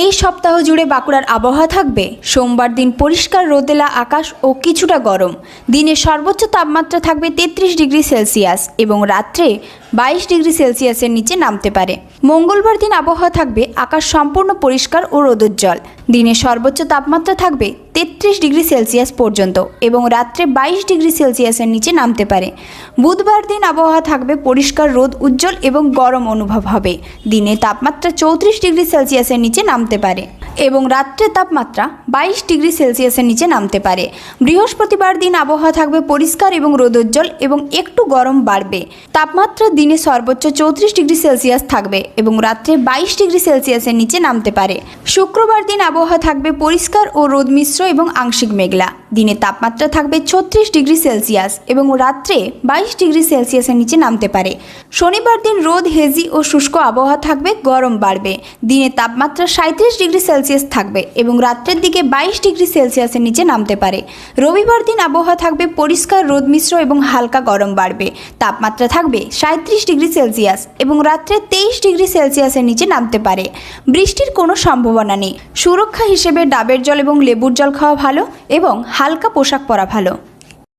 এই সপ্তাহ জুড়ে বাঁকুড়ার আবহাওয়া থাকবে সোমবার দিন পরিষ্কার রোদেলা আকাশ ও কিছুটা গরম। দিনের সর্বোচ্চ তাপমাত্রা থাকবে 33 ডিগ্রি সেলসিয়াস এবং রাত্রে 22 ডিগ্রি সেলসিয়াসের নিচে নামতে পারে। মঙ্গলবার দিন আবহাওয়া থাকবে আকাশ সম্পূর্ণ পরিষ্কার ও রোদোজ্জ্বল। দিনের সর্বোচ্চ তাপমাত্রা থাকবে 33 ডিগ্রি সেলসিয়াস পর্যন্ত এবং রাত্রে 22 ডিগ্রি সেলসিয়াসের নিচে নামতে পারে। বুধবার দিন আবহাওয়া থাকবে পরিষ্কার, রোদ উজ্জ্বল এবং গরম অনুভব হবে। দিনে তাপমাত্রা 34 ডিগ্রি সেলসিয়াসের নিচে নামতে পারে এবং রাত্রে তাপমাত্রা 22 ডিগ্রি সেলসিয়াসের নিচে নামতে পারে। বৃহস্পতিবার দিন আবহাওয়া থাকবে পরিষ্কার এবং রোদোজ্জ্বল এবং একটু গরম বাড়বে। তাপমাত্রা দিনে সর্বোচ্চ 34 ডিগ্রি সেলসিয়াস থাকবে এবং রাত্রে 22 ডিগ্রি সেলসিয়াসের নিচে নামতে পারে। শুক্রবার দিন আবহাওয়া থাকবে পরিষ্কার ও রোদ মিশ্র এবং আংশিক মেঘলা। দিনে তাপমাত্রা থাকবে 36 ডিগ্রি সেলসিয়াস এবং রাত্রে 22 ডিগ্রি সেলসিয়াসের নিচে নামতে পারে। শনিবার দিন রোদ, হেজি ও শুষ্ক আবহাওয়া থাকবে, গরম বাড়বে। দিনে তাপমাত্রা 37 ডিগ্রি সেলসিয়াস থাকবে এবং রাত্রের দিকে 22 ডিগ্রি সেলসিয়াসের নিচে নামতে পারে। রবিবার দিন আবহাওয়া থাকবে পরিষ্কার, রোদ মিশ্র এবং হালকা গরম বাড়বে। তাপমাত্রা থাকবে 37 ডিগ্রি সেলসিয়াস এবং রাত্রে 23 ডিগ্রি সেলসিয়াসের নিচে নামতে পারে। বৃষ্টির কোনো সম্ভাবনা নেই। সুরক্ষা হিসেবে ডাবের জল এবং লেবুর জল খাওয়া ভালো এবং হালকা পোশাক পরা ভালো।